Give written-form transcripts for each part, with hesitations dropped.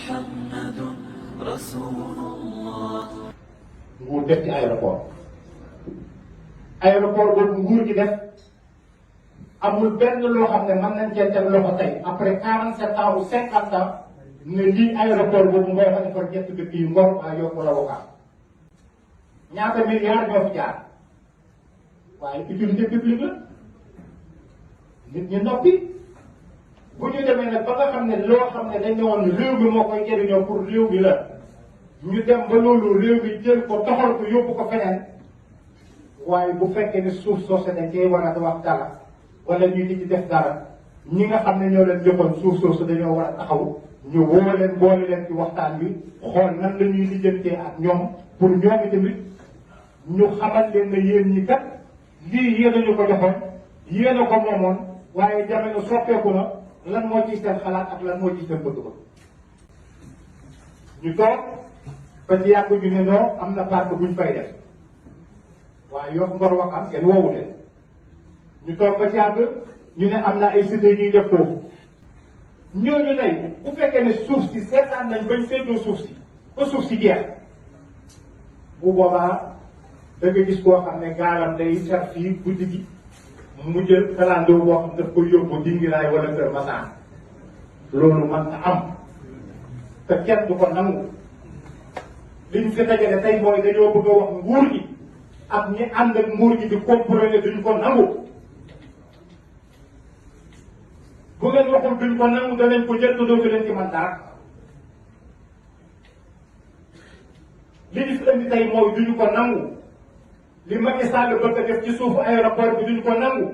محمد رسول الله. nguur def ci aéroport boobu nguur gi def amul benn loo xam ne mën nañ cee teg loxo tey après 47 ans ou 50 ans ne lii aéroport boobu ngay fa defar ñett dëkk yi Ngor waa Yoff wala Ouakam ñaata milliards ñoo fi jaar waaye utilité publique la nit ñi noppi bu ñu demee nag ba nga xam ne loo xam ne dañ ne woon réew mi moo koy jëriñoo pour réew mi la ñu dem ba loolu réew mi jël ko toxal ko yóbbu ko feneen waaye bu fekkee ne suuf soose dañ cee war a wax dara wala ñu di ci def dara ñi nga xam ne ñoo leen joxoon suuf soosu dañoo war a taxaw ñu woo leen boole leen ci waxtaan wi xool nan la ñuy lijjantee ak ñoom pour ñoom itamit ñu xamal leen ne yéen ñi kat lii yéen a ñu ko joxoon yéen a ko moomoon waaye jamono soppeeku na lan moo ciy seen xalaat ak lan moo ciy seen bëgg-bëgg ñu toog ba ci yàgg ñu ne non am na parc buñ fay def waaye Yoff Ngor Ouakam kenn woowu leen ñu toog ba ci yàgg ñu ne am na ay cités ñuy def foofu ñooñu tey bu fekkee ne suuf si seetaan nañ bañ séddoo suuf si ba suuf si jeex bu boobaa da nga gis koo xam ne gaalam day ser fii guddi gi mu jël kalandoo boo xam daf ko yóbbu Dingiraay wala Kër Masaan loolu mën na am te kenn du ko nangu liñ fi dajale tey mooy dañoo bëgg a wax nguur gi ak ñi ànd ak nguur gi di comprendre duñ ko nangu bu ngeen waxul duñ ko nangu danañ ko jël te dootu leen ci man dara li ñu fi indi tey mooy duñu ko nangu li Macky Sall bëgg a def ci suufu aéroport bi duñ ko nangu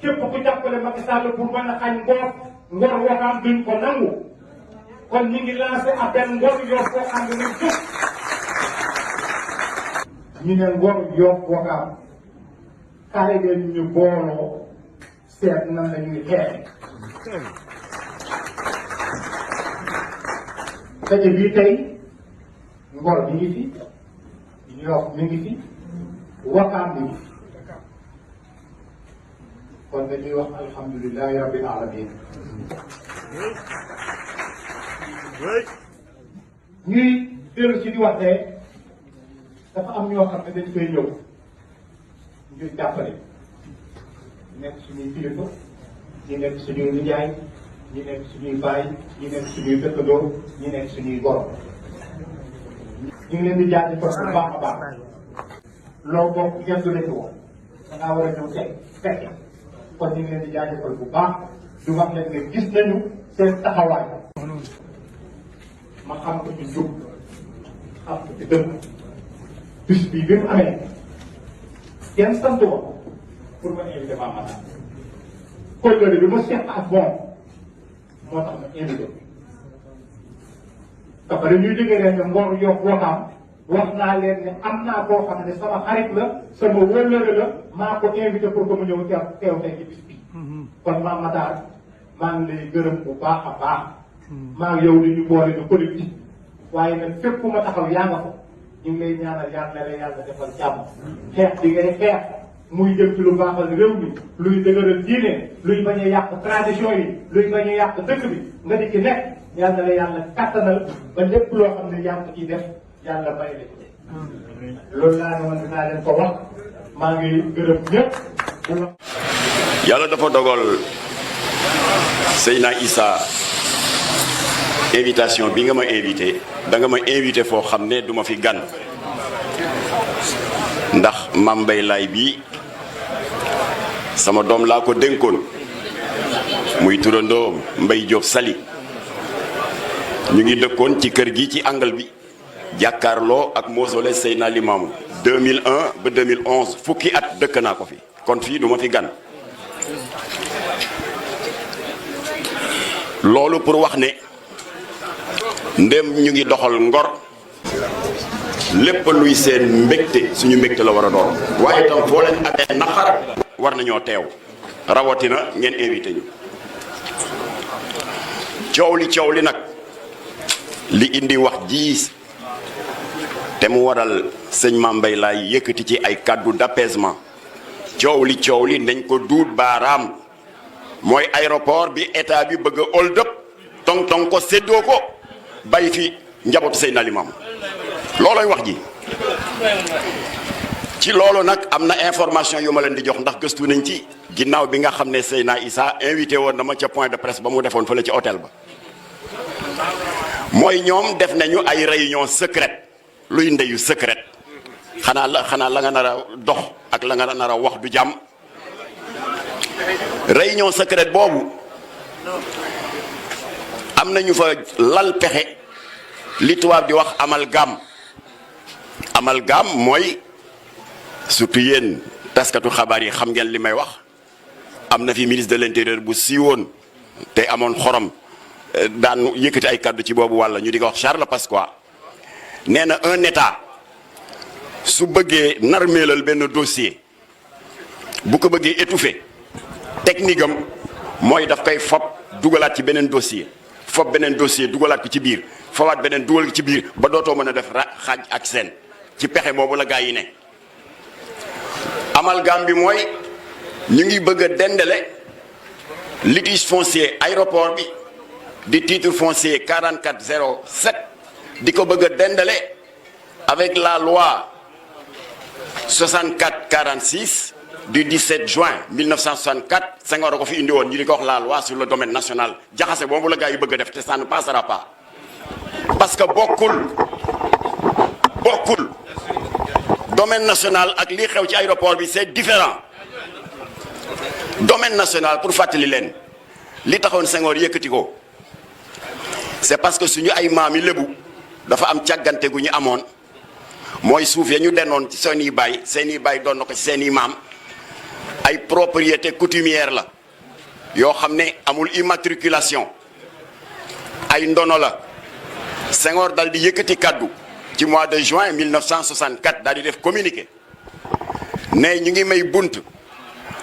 képp ku jàppale Macky Sall pour mën a xañ Ngor Ouakam duñ ko nangu kon ñu ngi lancé appel Ngor Yoff Ouakam nañ jóg ñu ne Ngor Yoff Ouakam kaay leen ñu booloo seet nan la ñuy xeexe daje bii tey Ngor mi ngi fi Yoff mi ngi fi Ouakam mi ngi fi kon dañuy wax alhamdulilahi rabbil alamin ñuy dellu si di wax ne dafa am ñoo xam ne dañ koy ñëw ngir jàppale nekk suñuy kilifa ñi nekk suñuy nijaay ñi nekk suñuy baay ñi nekk suñuy dëkkandoo ñi nekk suñuy goro ñu ngi leen di jaajëfal bu baax a baax loo bokk kenn du nekk woon da ngaa war a ñëw teg fekke kon ñu ngi leen di jaajëfal bu baax di wax leen ne gis nañu seen taxawaay ma xam ko ci jub xam ko ci dëkk bis bii bi mu amee kenn sant ko pour ma invité Mame Matar kóllëre bi ma seq ak moom moo tax ma invité dafa dañuy jógee leen ne Ngor Yoff Ouakam wax naa leen ne am naa koo xam ne sama xarit la sama wëllëre la maa ko invité pour que mu ñëw teew tey ci bis bi kon Mame Matar maa ngi lay gërëm bu baax a baax maa ngi yow li ñu boole du politique waaye nag fépp fu ma taxaw yaa nga ko ñu ngi lay ñaanal yàlla la yàlla defal jàmm xeex di ngay xeex muy jëm ci lu baaxal réew mi luy dëgëral diine luy bañ a yàq tradition yi luy bañ a yàq dëkk bi nga di ci nekk yàlla la yàlla kattanal ba lépp loo xam ne yaa ngi ko ciy def yàlla may la ci loolu laa ne woon dinaa leen ko wax maa ngi gërëm ñëpp. yàlla dafa dogal Seyna Issa invitation bi nga ma invité da nga ma invité foo xam ne duma fi gan ndax Mame Mbaye Laye bi sama doom laa ko dénkoon muy turandoo Mbaye Diop Sali ñu ngi dëkkoon ci kër gi ci angle bi jàkkaarloo ak mausolée Seydina Limamou 2001 ba 2011 fukki at dëkk naa ko fi kon fii duma fi gan loolu pour wax ne ndem ñu ngi doxal Ngor lépp luy seen mbégte suñu mbégte la war a doon waaye itam foo leen amee naqar war nañoo teew rawatina ngeen invité ñu coow li nag li indi wax ji te mu waral sëñ Mame Mbaye Laye yëkkati ci ay kàddu d'apaisement coow li nañ ko duut baaraam mooy aéroport bi état bi bëgg a hold up tong ko séddoo ko bàyyi fi njabootu Seydina Limaamu loolooy wax ji. ci loolu nag am na information yu ma leen di jox ndax gëstu nañ ci ginnaaw bi nga xam ne Seydina Issa invité woon na ma ca point de presse ba mu defoon fële ci hôtel ba mooy ñoom def nañu ay réunion secrète luy ndeyu secrète xanaa la nga nar a dox ak la nga nar a wax du jàmm. réunion secrète boobu am nañu fa lal pexe li tubaab di wax amalgame mooy surtout yéen taskatu xabaar yi xam ngeen li may wax am na fi ministre de l'intérieur bu siiwoon te amoon xorom daan yëkkati ay kaddu ci boobu walla ñu di ko wax Charles Pasqua nee na un état su bëggee narmeelal benn dossier bu ko bëggee étouffer technique am mooy daf koy fob dugalaat ci beneen dossier fob beneen dossier dugalaat ko ci biir fobaat beneen dugal ko ci biir ba dootoo mën a def xaaj ak seen ci pexe boobu la gaa yi ne. amalgame bi mooy ñu ngi bëgg a dendale litige foncier aéroport bi di titre foncier 4407 di ko bëgg a dendale avec la loi 6446 du 17 juin 1964 Senghor a ko fi indi woon ñu di ko wax la loi sur le domaine national jaxase boobu la gaa yi bëgg a def te ça ne passera pas parce que bokkul domaine national ak lii xew ci aéroport bi c'est différent domaine national pour fàttali leen li taxoon Senghor yëkkati ko c'est parce que suñu ay maam yi lébu dafa am càggante gu ñu amoon mooy suuf ya ñu denoon ci seeni baay doon na ko ci seeni maam ay propriété coutumière la yoo xam ne amul immatriculation ay ndono la Senghor dal di yëkkati kaddu ci mois de juin 1964 daal di def communiqué ne ñu ngi may bunt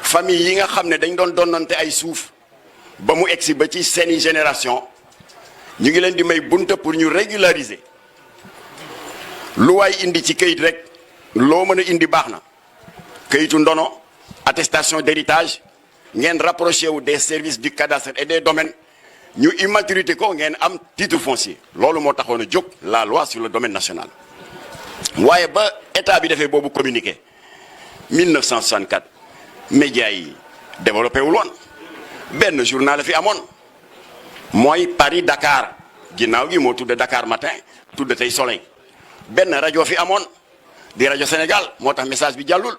famille yi nga xam ne dañ doon donnante ay suuf ba mu egsi ba ci seeni génération ñu ngi leen di may bunt pour ñu régulariser lu waay indi ci kayit rek loo mën a indi baax na kayitu ndono attestation d'héritage ngeen rapproché wu des services du cadastre et des domaines ñu immaturité ko ngeen am titre foncier loolu moo taxoon a jóg la loi sur le domaine national waaye ba état bi defee boobu communiqué 1964 médias yi développé wul woon benn journal la fi amoon mooy Paris Dakar ginnaaw gi moo tudde Dakar Matin tudde tey Soleil benn rajo fi amoon di rajo Sénégal moo tax message bi jàllul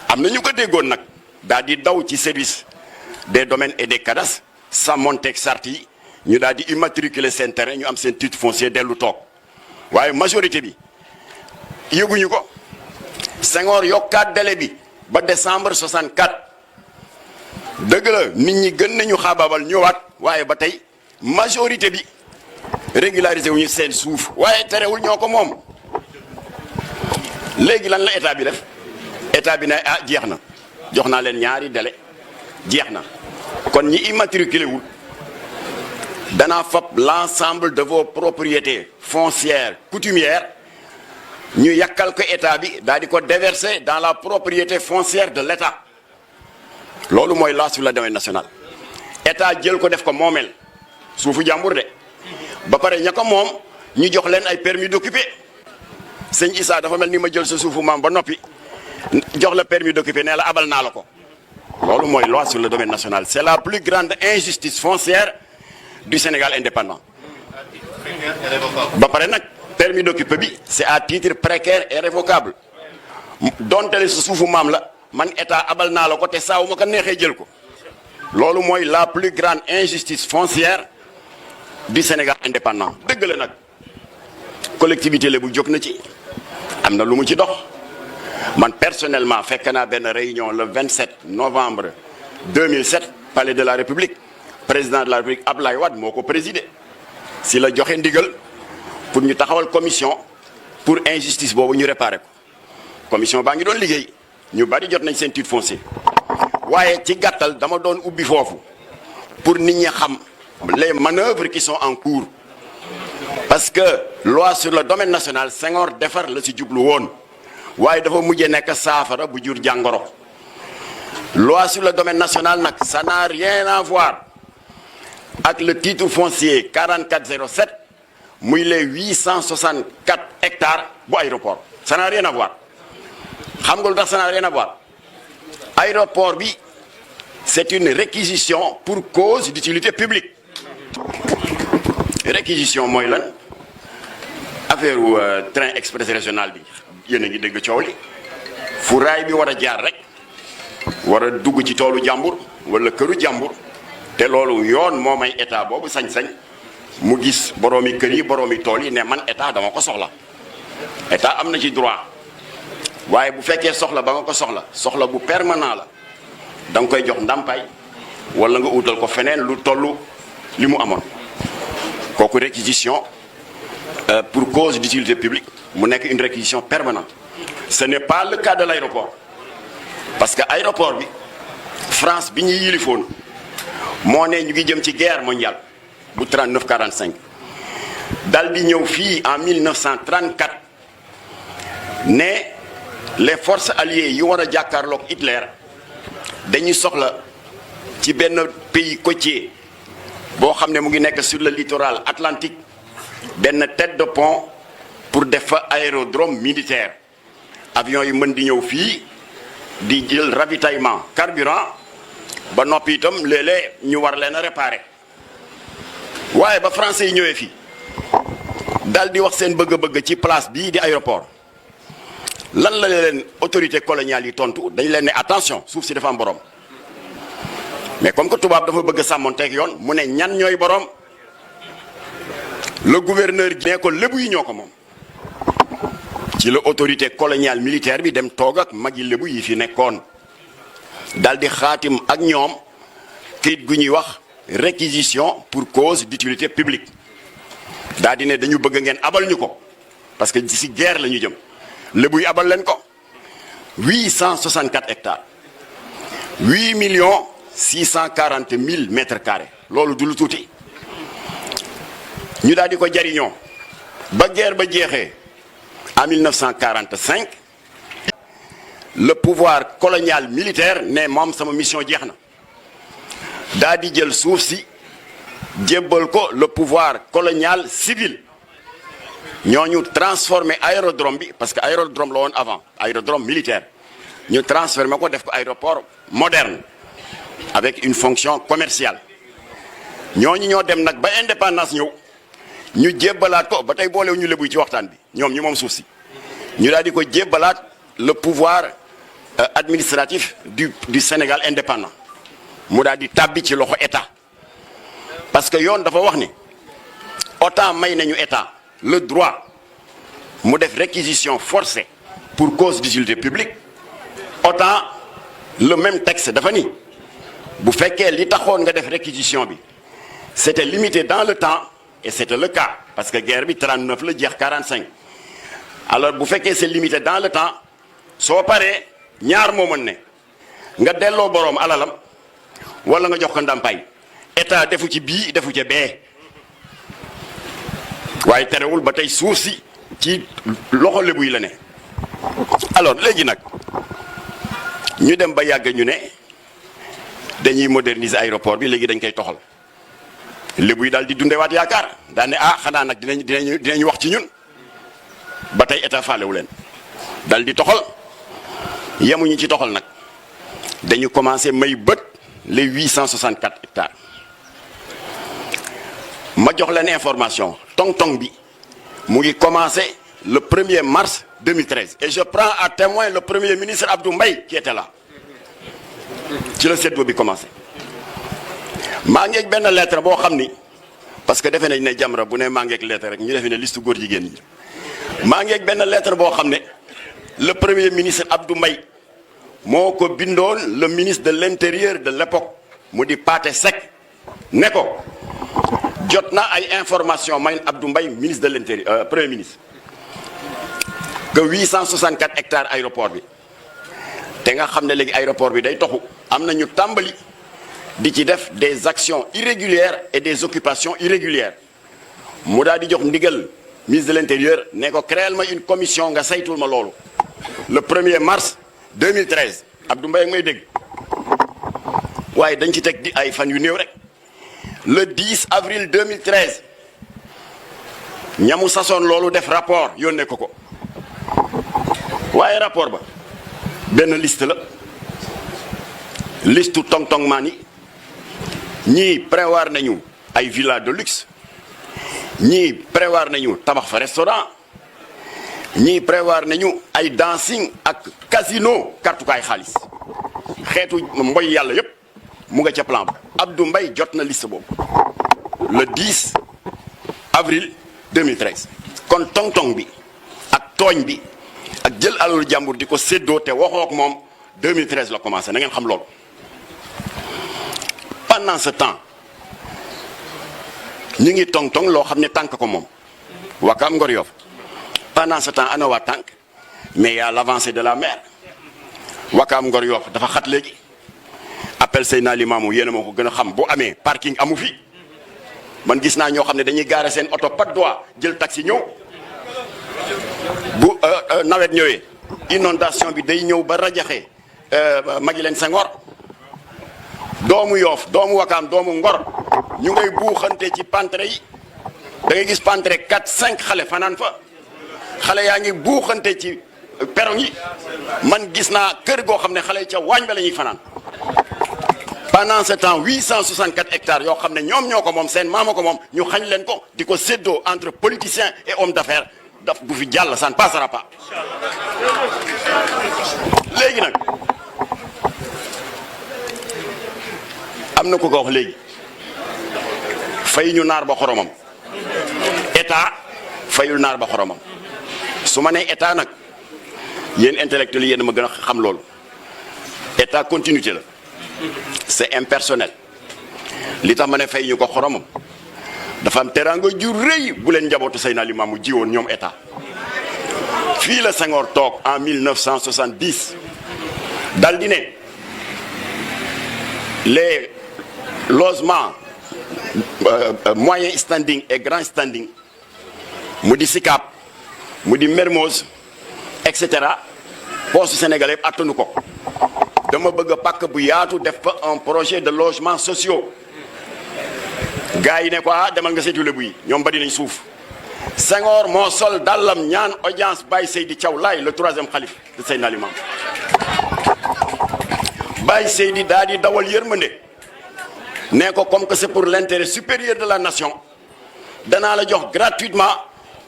am na ñu ko déggoon nag daal di daw ci service des domaines et des cadastres sàmmonteeg sart yi ñu daal di immatriculer seen terrain ñu am seen titre foncier dellu toog waaye majorité bi yëguñu ko Senghor yokkaat délai bi ba décembre 64 dëgg la nit ñi gën nañu xaabaabal ñëwaat waaye ba tey majorité bi régularisé wuñu seen suuf waaye terewul ñoo ko moom léegi lan la état bi def état bi ne ah jeex na jox naa leen ñaari délai jeex na kon ñi immatriculé wul danaa fab l'ensemble de vos propriétés foncières coutumières ñu yàkkal ko état bi daal di ko déverser dans la propriété foncière de l'état loolu mooy loi sur le domaine national état jël ko def ko moomeel suufu jàmbur de ba pare ña ko moom ñu jox leen ay permis d'occuper sëñ Issa dafa mel ni ma jël sa suufu maam ba noppi jox la permis d'occuper nee la abal naa la ko loolu mooy loi sur le domaine national c'est la plus grande injustice foncière du Sénégal indépendant ba pare nag permis d'occuper bi c'est à titre précaire et révocable dontele sa suufu maam la man état abal naa la ko te saawu ma ko neexee jël ko loolu mooy la plus grande injustice foncière du Sénégal indépendant dëgg la nag collectivité la bu jóg na ci am na lu mu ci dox man personnellement fekk naa benn réunion le 27 novembre 2007 palais de la République président de la République Abdoulaye Wade moo ko présidé si la joxe ndigal pour ñu taxawal commission pour injustice boobu ñu réparer ko commission baa ngi doon liggéey ñu bari jot nañ seen titre foncier waaye ci gàttal dama doon ubbi foofu pour nit ñi xam les manœuvres qui sont en cours parce que loi sur le domaine national Senghor defar la ci jublu woon waaye dafa mujjee nekk saafara bu jur jàngoro loi sur le domaine national nag ça n'a rien à voir ak le titre foncier 4407 muy les 864 hectares bu aéroport. Ça n'a rien à voir xam nga lu tax ça n'a rien à voir aéroport bi c'est une réquisition pour cause d'utilité publique. Réquisition mooy lan affaire train express régional bi yéen a ngi dégg coow li fu raay bi war a jaar rek war a dugg ci toolu jàmbur wala këru jàmbur te loolu yoon moo may état boobu sañ-sañ mu gis boroomi kër yi boroomi tool yi ne man état dama ko soxla état am na ci droit waaye bu fekkee soxla ba nga ko soxla bu permanent la da nga koy jox ndàmpaay wala nga utal ko feneen lu tollu li mu amoon kooku réquisition pour cause d'utilité publique mu nekk une réquisition permanente. Ce n'est pas le cas de l'aéroport parce que aéroport bi France bi ñuy yilifoon moo ne ñu ngi jëm ci guerre mondiale bu 39-45 dal di ñëw fii en 1934 ne les forces alliées yi war a jàkkaarloog Hitler dañuy soxla ci benn pays côtier boo xam ne mu ngi nekk sur le littoral atlantique benn tête de pont pour def fa aérodrome militaire avion yi mën di ñëw fii di jël ravitaillement carburant ba noppi itam léeg-léeg ñu war leen a réparer waaye ba français yi ñëwee fii dal di wax seen bëgg-bëgg ci place bii di aéroport lan la leen autorité coloniale yi tontu dañ leen ne attention suuf si dafa am borom mais comme que tubaab dafa bëgg sàmmonteeg yoon mu ne ñan ñooy borom le gouverneur ne ko lébu yi ñoo ko moom ci la autorité coloniale militaire bi dem toog ak magi lébu yi fi nekkoon dal di xaatim ak ñoom kayit gu ñuy wax réquisition pour cause d'utilité publique daal di ne dañu bëgg ngeen abal ñu ko parce que ci guerre la ñu jëm lébu yi abal leen ko 864 hectares 8,640,000 mètres carrés loolu du lu tuuti ñu daal di ko jariñoo ba guerre ba jeexee en 1945 le pouvoir colonial militaire ne moom sama mission jeex na daal di jël suuf si jébbal ko le pouvoir colonial civil ñooñu transformé aérodrome bi parce que aérodrome la woon avant aérodrome militaire ñu transformé ko def ko aéroport moderne avec une fonction commerciale ñooñu ñoo dem nag ba indépendance ñëw ñu jébbalaat ko ba tey boolewu ñu lébu ci waxtaan bi ñoom ñu moom suuf si ñu daal di ko jébbalaat le pouvoir administratif du Sénégal indépendant mu daal di tàbbi ci loxo état parce que yoon dafa wax ni autant may nañu état le droit mu def réquisition forcée pour cause d'utilité publique autant le même texte dafa ni bu fekkee li taxoon nga def réquisition bi c'était limité dans le temps et c'était le cas parce que guerre bi 39 la jeex 45 alors bu fekkee c'est limité dans le temps soo paree ñaar moo mën ne nga delloo boroom alalam wala nga jox ko ndàmpaay état defu ci bii defu ci bee waaye terewul ba tey suuf si ci loxo lébu yi la ne alors léegi nag ñu dem ba yàgg ñu ne dañuy moderniser aéroport bi léegi dañ koy toxal lébu yi daal di dundewaat yaakaar daan ne xanaa nag dinañ wax ci ñun ba tey état faalewu leen dal di toxal yemuñu ci toxal nag dañu commencé may bët les 864 hectares ma jox leen information tong-tong bi mu ngi commencé le 1er mars 2013 et je prends à témoin le premier ministre Abdou Mbaye qui était là ci la séddoo bi commencé maa ngeeg benn lettre boo xam ni parce que defe nañ ne Jamra bu ne maa ngeeg lettre rek ñu defe ne liste góor jigéen ñi maa ngeeg benn lettre boo xam ne le premier ministre Abdou Mbaye moo ko bindoon le ministre de l'intérieur de l'époque mu di Pathé Seck ne ko jot na ay information may Abdou Mbaye ministre de l'intérieur premier ministre que 864 hectares aéroport bi te nga xam ne léegi aéroport bi day toxu am na ñu tàmbali di ci def des actions irrégulières et des occupations irrégulières mu daal di jox ndigal ministre de l'intérieur ne ko créel ma une commission nga saytul ma loolu le 1er mars 2013 Abdou Mbaye ak may dégg waaye dañ ci teg di ay fan yu néew rek le 10 avril 2013 ñamu sasoon loolu def rapport yónnee ko waaye rapport ba benn liste la liste tong-tong maan yi ñii prévoir nañu ay villa de luxe ñii prévoir nañu tabax fa restaurant ñii prévoir nañu ay dancing ak casino kartukaay xaalis xeetu mboy yàlla yépp mu nga ca plan ba Abdou Mbaye jot na liste boobu le 10 avril 2013 kon tong-tong bi ak tooñ bi ak jël alalu jàmbur di ko séddoo te waxoo ak moom 2013 la commencé na ngeen xam loolu. Pendant ce temps ñu ngi tong-tong loo xam ne tànk ko moom Wakaam Ngor Yoff pendant ce temps ana waa tànk mais y a l'avancée de la mer Wakaam Ngor Yoff dafa xat léegi appel Seydina Limamou yéen a ma ko gën a xam bu amee parking amu fi man gis naa ñoo xam ne dañuy gaare seen oto pas droit jël taxi ñëw bu nawet ñëwee inondation bi day ñëw ba rajaxe Maguilène Senghor doomu Yoff doomu Wakaam doomu Ngor ñu ngay buuxante ci pantre yi da ngay gis pantre 4-5 xale fanaan fa xale yaa ngi buuxante ci perron yi man gis naa kër goo xam ne xale yi ca waañ ba la ñuy fanaan pendant ce temps 864 hectares yoo xam ne ñoom ñoo ko moom seen maama ko moom ñu xañ leen ko di ko séddoo entre politiciens et hommes d'affaires daf bu fi jàll ça ne passera pas léegi nag am na ko ko wax léegi fay ñu naar ba xoromam état fayul naar ba xoromam su ma nee état nag yéen intellectuels yéen ma gën a xam loolu état continuité la c'est impersonnel li tax ma ne fay ñu ko xoromam dafa am teraanga ju rëy bu leen njabootu Seydina Limamou jiwoon ñoom état fii la Senghor toog en 1970 dal di ne les logements moyen standing et grand standing mu di Sicap mu di Mermoz et cetera poste sénégalais attanu ko dama bëgg a pàkk bu yaatu def fa un projet de logement sociaux gars yi ne ko demal nga seetu Lebu yi ñoom bari nañ suuf Senghor moo sol dàllam ñaan audience Baye Seydi Thiaw Laye le 3e xalif de Seydina Limamou Baye Seydi daal di dawal yërmande ne ko comme que c'est pour l'intérêt supérieur de la nation danaa la jox gratuitement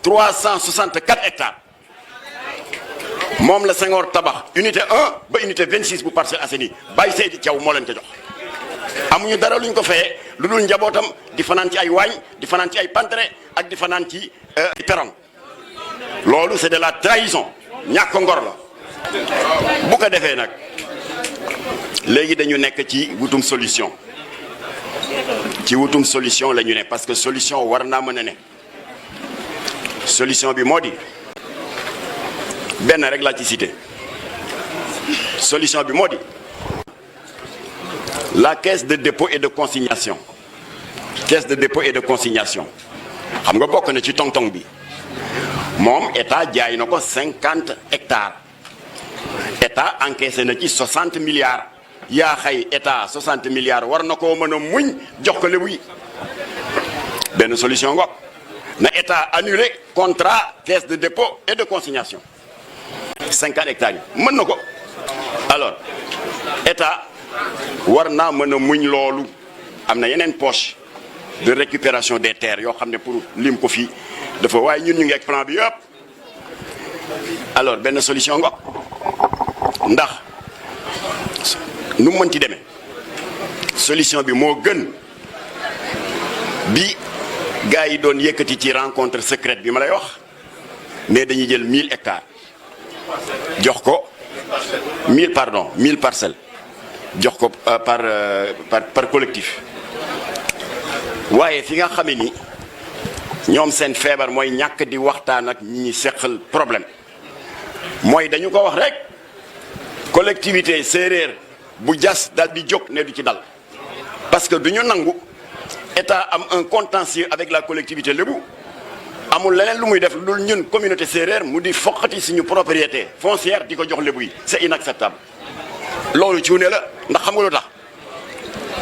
364 hectares moom la Senghor tabax unité 1 ba unité 26 bu Parcelles Assainies Baye Seydi Thiaw moo leen ko jox amuñu dara luñ ko fayee lu dul njabootam di fanaan ci ay waañ di fanaan ci ay pantre ak di fanaan ci perron loolu c'est de la trahison ñàkk ngor la bu ko defee nag léegi dañu nekk ci wutum solution la ñu ne parce que solution war naa mën a ne solution bi moo di benn rek laa ci cité solution bi moo di la caisse de dépôt et de consignation caisse de dépôt et de consignation xam nga bokk na ci tong-tong bi moom état jaay na ko 50 hectares état encaissé na ci 60 milliards yaa xay état 60 milliards war na koo mën a muñ jox ko Lebu yi benn solution ngoog na état annulé contrat caisse de dépôt et de consignation 50 hectares yi mën na ko alors état war naa mën a muñ loolu am na yeneen poche de récupération des terres yoo xam ne pour lim ko fii dafa waaye ñun ñu ngi ak plan bi yëpp alors benn solution ngoog ndax nu mu mënti demee solution bi moo gën bi gars yi doon yëkkati ci rencontre secrète bi ma lay wax mais dañuy jël 1000 hectares jox ko 1000 parcelles jox ko par collectif waaye fi nga xamee ni ñoom seen feebar mooy ñàkk di waxtaan ak ñi ñi seqal problème mooy dañu ko wax rek collectivité séeréer bu jas dal di jóg ne du ci dal parce que du ñu nangu état am un contentieux avec la collectivité lébu amul leneen lu muy def lu dul ñun communauté séeréer mu di foqati suñu propriété foncière di ko jox lébu yi c'est inacceptable loolu ci wu ne la ndax xam nga lu tax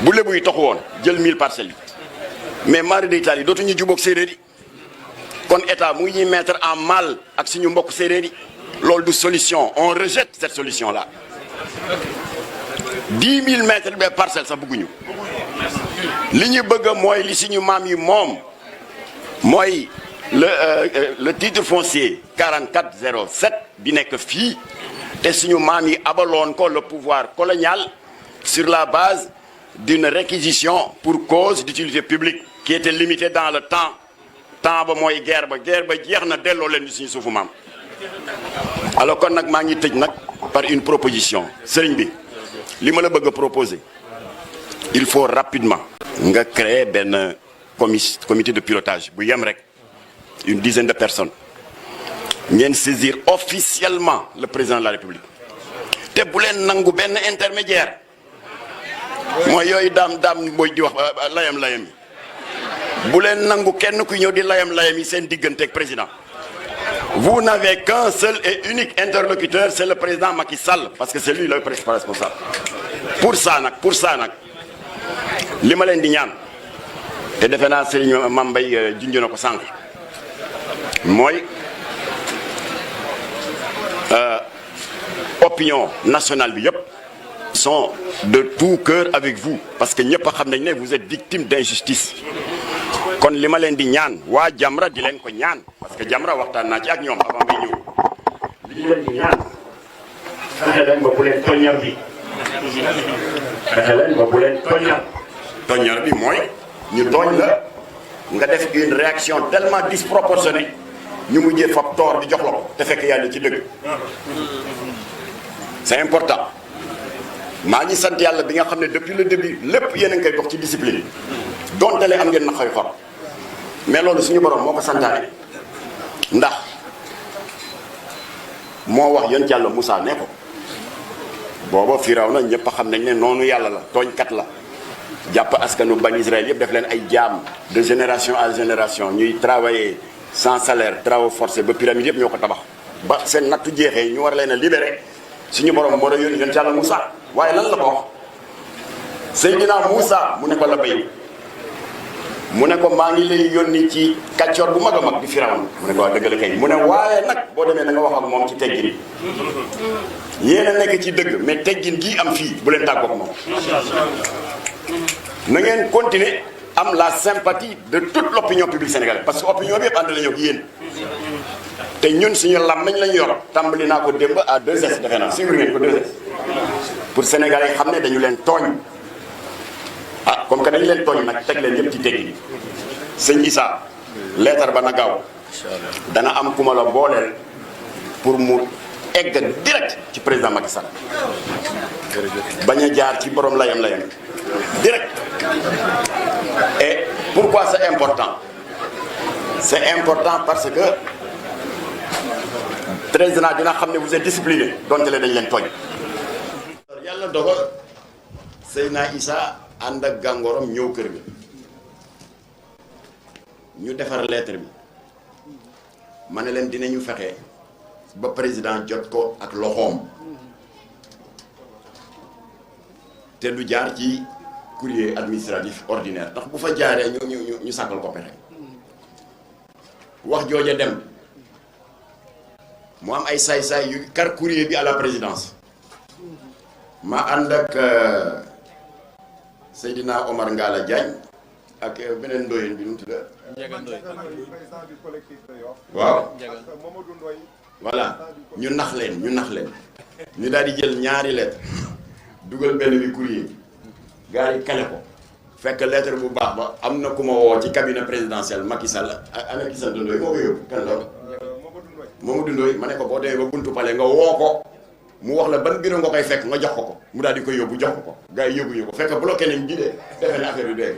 bu lébu yi taxu woon jël 1000 parcelles yi mais mari d'Italie dootuñu jubóog séeréer yi kon état mu ngi ñuy mettre en mal ak suñu mbokk séeréer yi loolu du solution on rejette cette solution là 10 000 mètres de parcelle sax bëgguñu li ñu bëgg mooy li suñu maam yi moom mooy le titre foncier 4407 bi nekk fii te suñu maam yi abaloon ko le pouvoir colonial sur la base d'une réquisition pour cause d'utilité publique qui était limitée dans le temps ba mooy guerre ba jeex na delloo leen di suñu suufu maam alors kon nag maa ngi tëj nag par une proposition sëriñ bi li ma la bëgg a proposer il faut rapidement nga créer benn comité de pilotage bu yem rek une dizaine de personnes ngeen saisir officiellement le président de la République te bu leen nangu benn intermédiaire mooy yooyu daam mooy di wax layam yi bu leen nangu kenn ku ñëw di layam yi seen diggante ak président vous n'avez qu'un seul et unique interlocuteur c'est le président Macky Sall parce que c'est lui le principal responsable pour ça nag li ma leen di ñaan te defe naa Serigne Mame Mbaye junj na ko sànq mooy opinion nationale bi yëpp sont de tout cœur avec vous parce que ñëpp a xam nañ ne vous êtes victime d'injustice kon li ma leen di ñaan waa Jamra di leen ko ñaan parce que Jamra waxtaan naa ci ak ñoom avant may ñëw li leen di ñaan fexe leen ba bu leen toññar bi toññar bi mooy ñu tooñ la nga def une réaction tellement disproportionnée ñu mujjee fab toor di jox la ko te fekk yàlla ci dëgg c'est important maa ngi sant yàlla bi nga xam ne depuis le début lépp yéen a ngi koy dox ci discipline donte le am ngeen na xëy xor mais loolu suñu borom moo ko santaane ndax moo wax yonent yàlla Moussa ne ko booba Firawna ñëpp a xam nañ ne noonu yàlla la tooñkat la jàpp askanu ban Israël yëpp def leen ay jaam de génération à génération ñuy travailler sans salaire travaux forcés ba pyramide yëpp ñoo ko tabax ba seen nattu jeexee ñu war leen a libéré suñu borom moo doon yónni yonent yàlla Moussa waaye lan la ko wax Seydina Moussa mu ne ko la bay mu ne ko maa ngi lay yónni ci kàccoor bu mag a mag di Firawna mu ne ko wax dëgg la kay mu ne waaye nag boo demee da nga wax ak moom ci teggin yéen a nekk ci dëgg mais teggin gii am fii bu leen tàggoog moom na ngeen continuer am la sympathie de toute l'opinion publique sénégalaise parce que opinion bi yëpp ànd nañoo ak yéen te ñun suñu làmmiñ lañu yor tàmbali naa ko démb à 2S defe naa suivre ngeen ko 2S pour Sénégalais yi xam ne dañu leen tooñ ah comme que dañu leen tooñ nag teg leen yëpp ci teggi bi sëñ Issa leetar ba na gaaw dana am ku ma la booleel pour mu egg direct ci président Macky Sall bañ a jaar ci borom layam direct. Et pourquoi c'est important? C'est important parce que président dina xam ne vous êtes discipliné donte le dañ leen tooñ. yàlla dogal Seydina Issa ànd ak gàngooram ñëw kër gi ñu defar lettre bi ma ne leen dinañu fexe ba président jot ko ak loxoom te du jaar ci courrier administratif ordinaire ndax bu fa jaaree ñu sàkkal ko pexe wax jooja dem mu am ay saay-saay yu kar courrier bi à la présidence ma ànd ak Seydina Omar Ngala Diagne ak beneen ndoyen bi nu mu tudd waaw voilà ñu nax leen ñu daal di jël ñaari lettre dugal benn bi courrier gars yi kale ko fekk lettre bu baax ba am na ku ma woo ci cabinet présidentiel Macky Sall ana ki sant Ndoye moo ko yóbbu kan la Mamadou Ndoye ma ne ko boo demee ba buntu pale nga woo ko mu wax la ban bureau nga koy fekk nga jox ko mu daal di koy yóbbu jox ko gars yi yóbbuñu ko fekk bloqué nañ ji de defe na affaire yu dee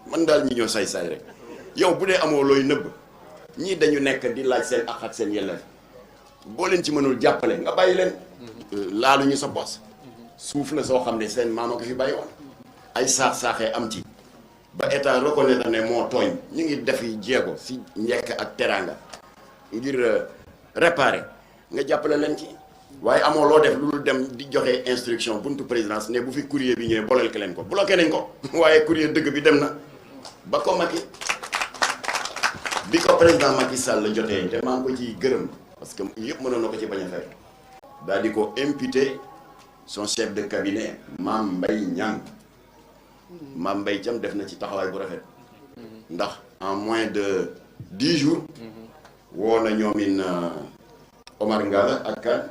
man daal ñi ñoo say-say rek yow bu dee amoo looy nëbb ñii dañu nekk di laaj seen ak seen yelleef boo leen ci mënul jàppale nga bàyyi leen laaluñu sa bos suuf la soo xam ne seen maama ko fi bàyyi woon ay saax-saaxee am ci ba état reconnaître ne moo tooñ ñu ngi def yi jéego si njekk ak teraanga ngir réparer nga jàppale leen ci waaye amoo loo def lu dul dem di joxe instruction buntu présidence ne bu fi courrier bi ñëwee boleel ke leen ko bloqué nañ ko waaye courrier dëgg bi dem na ba ko Macky bi ko président Macky Sall la jotee te maa ngi ko ciy gërëm parce que yëpp mënoon na ko ci bañ a fekk daal di ko imputé son chef de cabinet Mame Mbaye Niang. Mame Mbaye Thiam def na ci taxawaay bu rafet ndax en moins de 10 jours woo na ñoomin Omar Ngalla ak kan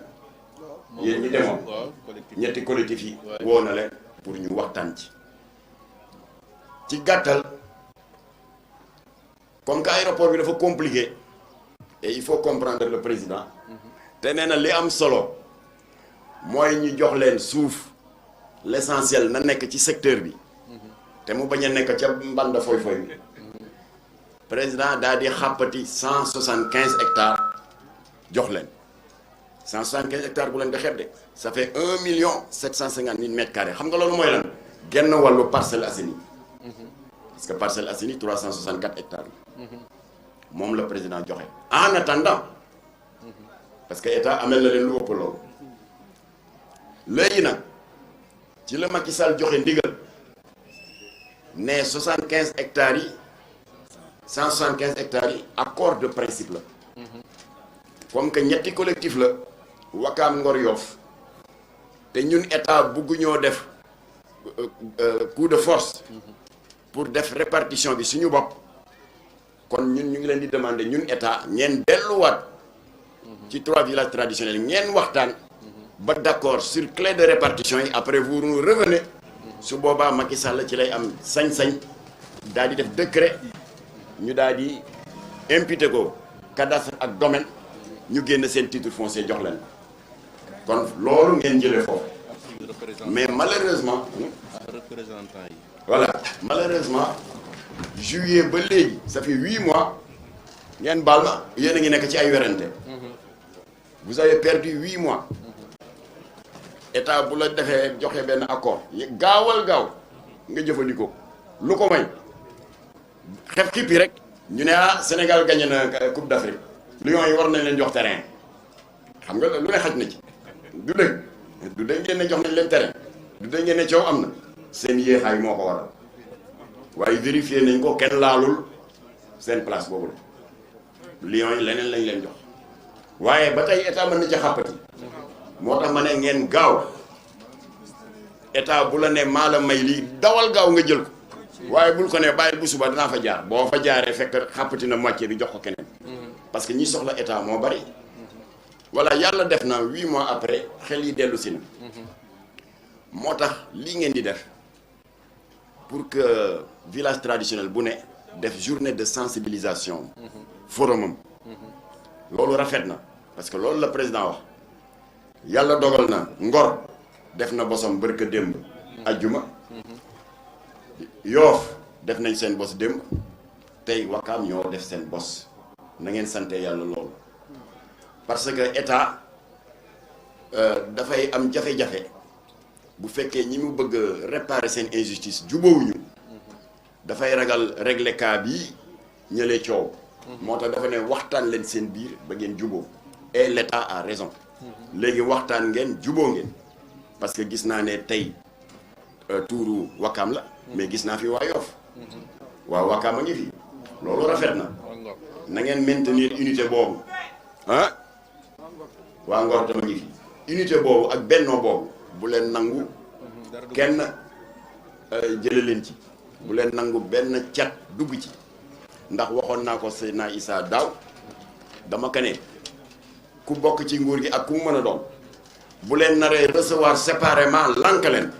yéen ñi demoon ñetti collectif yi woo na leen pour ñu waxtaan ci gàttal comme que aéroport bi dafa compliqué et il faut comprendre le président te nee na li am solo mooy ñu jox leen suuf l'essentiel na nekk ci secteur bi te mu bañ a nekk ca mbanda foy bi président daal di xàppati 175 hectares jox leen 175 hectares bu leen di xeeb de ça fait 1 750 000 mètres carrés xam nga loolu mooy lan genn wàllu Parcelles Assainies parce que Parcelles Assainies 364 hectares moom la président joxe en attendant parce que état amel na leen lu ëpp loolu léegi nag ci la Macky Sall joxe ndigal ne 75 hectares yi 175 hectares yi accord de principe la comme que ñetti collectif la Wakaam Ngor Yoff te ñun état bugguñoo def coup de force pour def répartition bi suñu bopp kon ñun ñu ngi leen di demander ñun état ngeen delluwaat ci 3 villages traditionnels ngeen waxtaan ba d'accord sur clé de répartition yi après vous nous revenez su boobaa Macky Sall ci lay am sañ-sañ daal di def décret ñu daal di imputer ko cadastre ak domaine ñu génn seen titre foncier jox leen kon loolu ngeen jëlee foofu mais malheureusement voilà malheureusement juillet ba léegi ça fait 8 mois ngeen baal ma yéen a ngi nekk ci ay werante vous avez perdu 8 mois état bu la defee joxe benn accord gaawal gaaw nga jëfandikoo lu ko may xef xippi rek ñu ne Sénégal gagné na Coupe d'Afrique Lions yi war nañ leen jox terrain xam nga lu ne xaj na ci du dëgg ngeen ne jox nañ leen terrain du dëgg ngeen ne coow am na seen yéexaay moo ko waral waaye vérifié nañ ko kenn laalul seen place boobu la Lions yi leneen lañ leen jox waaye ba tey état mën na ca xàppati moo tax ma ne ngeen gaaw état bu la ne maa la may lii dawal gaaw nga jël ko waaye bul ko ne bàyyi bu suba danaa fa jaar boo fa jaaree fekk xàppati na moitié bi jox ko keneen parce que ñi soxla état moo bari voilà yàlla def na 8 mois après xel yi dellu si na moo tax lii ngeen di def pour que village traditionnel bu ne def journée de sensibilisation forumam loolu rafet na parce que loolu la président wax yàlla dogal na Ngor def na bosam bërka démb ajjuma Yoof def nañ seen bos démb tey Wakaam ñoo def seen bos na ngeen sante yàlla loolu parce que état dafay am jafe-jafe bu fekkee ñi mu bëgg réparer seen injustice jubóowuñu dafay ragal régler cas bi ñëlee coow moo tax dafa ne waxtaan leen seen biir ba ngeen jubóo et l'état a raison léegi waxtaan ngeen jubóo ngeen parce que gis naa ne tey tuuru Wakaam la mais gis naa fi waa Yoff waa Wakaam a ngi fi loolu rafet na na ngeen maintenir unité boobu ah waa Ngor tam a ngi fi unité boobu ak bennoo boobu bu leen nangu kenn jële leen ci bu leen nangu benn cat dugg ci ndax waxoon naa ko Seydina Issa daaw dama ko ne ku bokk ci nguur gi ak ku mu mën a doon bu leen naree recevoir séparément lank leen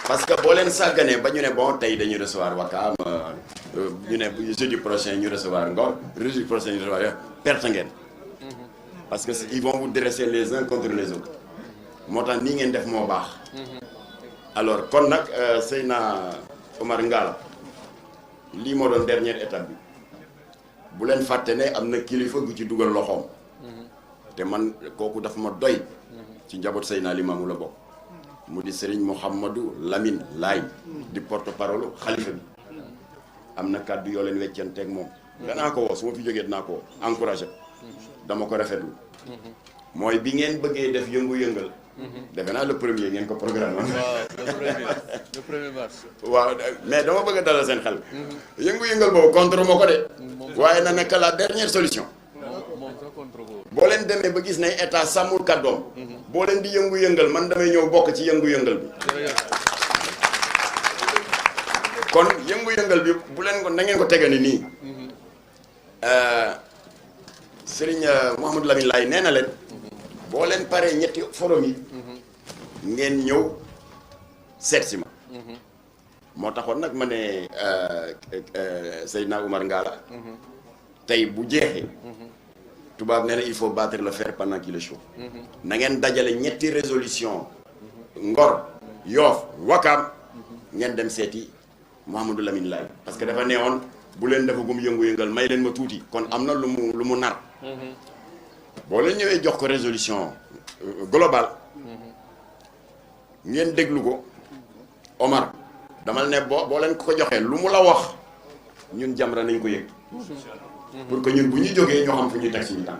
parce que boo leen sàgganee ba ñu ne bon tey dañuy recevoir Wakaam ñu ne jeudi prochain ñu recevoir Ngor jeudi prochain ñu recevoir perte ngeen parce que ils vont vous dresser les uns contre les autres moo tax nii ngeen def moo baax alors kon nag Seydina Omar Ngalla lii moo doon dernière étape bi bu leen fàtte ne am na kilifa gu ci dugal loxoom te man kooku dafa ma doy ci njaboot Seydina Limaamu la bokk mu di Serigne Mouhamadou Lamine Laye di porte parole xalifa bi am na kàddu yoo leen weccanteeg moom danaa ko woo su ma fi jógee dinaa ko encouragé dama ko rafetlu mooy bi ngeen bëggee def yëngu-yëngal defe naa le premier ngeen ko programme. waaw le premier mars. waaw mais dama bëgg a dalal seen xel. yëngu-yëngal boobu contre moo ko de. waaye na nekk la dernière solution. moom sax contre boobu. boo leen demee ba gis ne état sàmmul kàddoom. boo leen di yëngu-yëngal man damay ñëw bokk ci yëngu-yëngal bi. kon yëngu-yëngal bi bu leen ko na ngeen ko tegani nii. Serigne Mouhamadou Lamine Laye nee na leen. boo leen paree ñetti forum yi. ngeen ñëw seet si ma. moo taxoon nag ma ne Seydina Oumar Ngalla. tey bu jeexee. tubaab nee na il faut battre le fer pendant qu'il est chaud. na ngeen dajale ñetti résolution Ngor Yoff Wakam ngeen dem seeti Mouhamadou Lamine Laye parce que dafa neewoon bu leen dafa gum yëngu-yëngal may leen ma tuuti kon am na lu mu nar. boo leen ñëwee jox ko résolution globale ngeen déglu ko Omar damal ne boo leen ko joxee lu mu la wax ñun Jamra nañ ko yëg pour que ñun bu ñu jógee ñoo xam fu ñuy teg suñu tànk.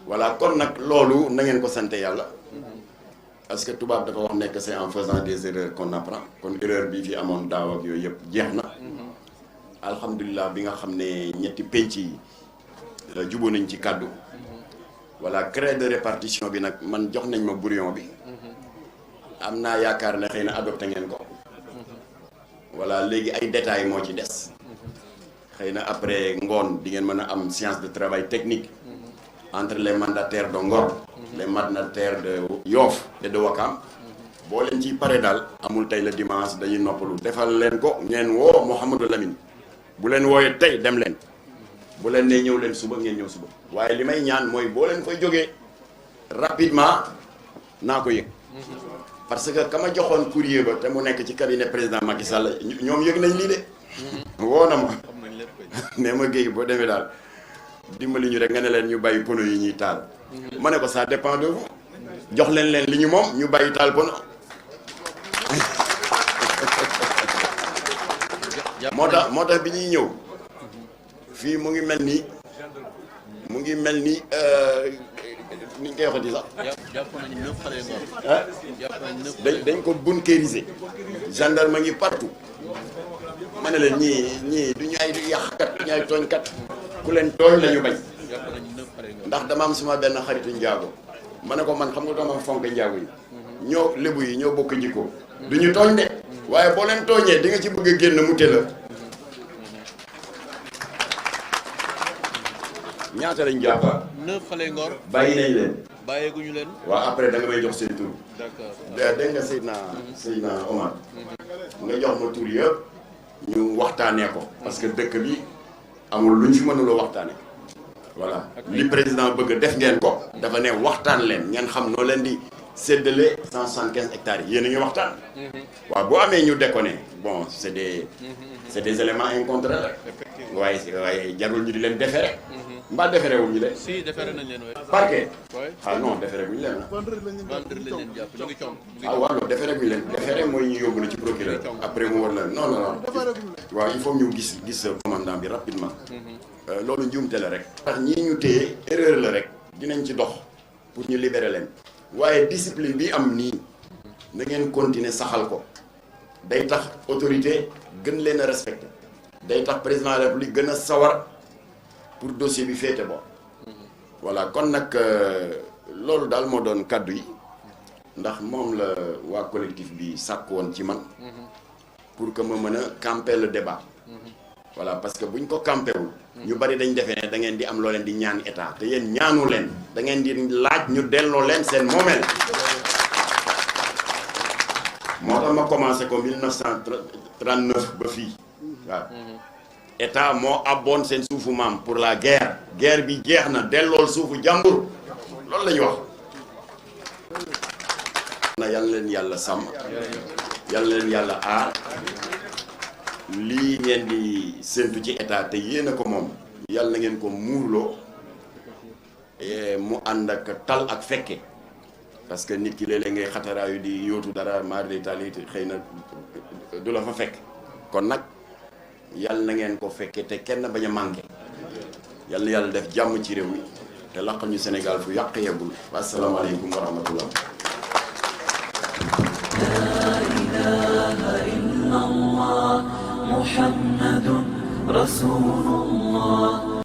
voilà kon nag loolu na ngeen ko sante yàlla parce que tubaab dafa wax nekk c'est en faisant des erreurs qu'on apprend kon erreur bii fi amoon daaw ak yooyu yëpp jeex na alhamdulilah bi nga xam ne ñetti penc yi juboo nañ ci kàddu voilà craie de répartition bi nag man jox nañ ma brouillon bi am naa yaakaar ne xëy na adopté ngeen ko voilà léegi ay détails moo ci des xëy na après ngoon di ngeen mën a am séance de travail technique entre les mandataires de Ngor les mandataires de Yoff et de Wakam boo leen ciy pare daal amul tey la dimanche dañuy noppalu defal leen ko ngeen woo Mouhamadou Lamine bu leen wooyee tey dem leen bu leen nee ñëw leen suba ngeen ñëw suba waaye li may ñaan mooy boo leen koy jógee rapidement naa ko yëg parce que ka ma joxoon courrier ba te mu nekk ci cabinet président Macky Sall ñoom yëg nañ lii de woo na ma ne ma géey boo demee daal dimbali ñu rek nga ne leen ñu bàyyi pono yi ñuy taal ma ne ko ça dépend de vous jox leen li ñu moom ñu bàyyi taal pono moo tax bi ñuy ñëw fii mu ngi mel ni ni ñu koy waxati sax. jàpp nañu 9 xale yu ngor. jàpp nañu 9 dañ ko bunkériser. gendarme ngi partout. ma ne leen ñii du ñu ay yàqkat du ñu ay tooñkat. ku leen tooñ la ñu bañ. jàpp nañu 9 xale yu ngor. ndax dama am suma benn xaritu njaago ma ne ko man xam nga dama fonk njaago yi. ñoo lébu yi ñoo bokk jikko. du ñu tooñ de. waaye boo leen tooñee di nga ci bëgg a génn mu teel a. ñaata lañ jàpp. 9 xale yu ngor. bàyyi nañ leen. bàyyeeguñu leen. waaw après da nga may jox seen tur. d'accord dégg nga Seydina Omar. nga jox ma tur yëpp. ñu waxtaanee ko. parce que dëkk bi amul luñ fi mënuloo waxtaanee. voilà li président bëgg def ngeen ko. dafa ne waxtaan leen ngeen xam noo leen di séddale 175 hectares yi yéen a ngi waxtaan. waaw boo amee ñu déconné bon c'est des éléments incontrôlables. waaye jarul ñu di leen déféré. mbaa déféré wuñ ñu leen. si déféré nañ leen waaye. parquet. waaye ah non déféré guñ leen ah. vendredi lañ leen jàpp ñu ngi cong. ah waaw non déféré guñ leen déféré mooy ñu yóbbu la ci procureur après mu war la non. waaw il faut ñu gis commandant bi rapidement. loolu njuumte la rek. ndax ñii ñu téye erreur la rek dinañ ci dox pour ñu libérer leen waaye discipline bi am nii na ngeen continuer saxal ko day tax autorité gën leen a respecté day tax président de la République gën a sawar pour dossier bi féete bo voilà kon nag loolu daal moo doon kàddu yi ndax moom la waa collectif bi sàkk woon ci man pour que ma mën a camper le débat voilà parce que buñ ko campewul ñu bari dañ defee ne da ngeen di am loo leen di ñaan état te yéen ñaanu leen da ngeen di laaj ñu delloo leen seen moomeel moo tax ma commencé ko 1939 ba fii waaw état moo abboon seen suufu maam pour la guerre bi jeex na dellool suufu jàmbur loolu la ñu wax na yal leen yàlla sàmm yal leen yàlla aar lii ngeen di séntu ci état te yéen a ko moom yal na ngeen ko muurloo mu ànd ak tal ak fekke parce que nit ki léeg-léeg ngay xataraayu di yóotu dara maar de tali xëy na du la fa fekk kon nag yal na ngeen ko fekke te kenn bañ a manqué yal na yàlla def jàmm ci réew mi te laqal ñu Sénégal fu yàq yeggul. Asalaamaaleykum wa rahmatullah. الله محمد رسول الله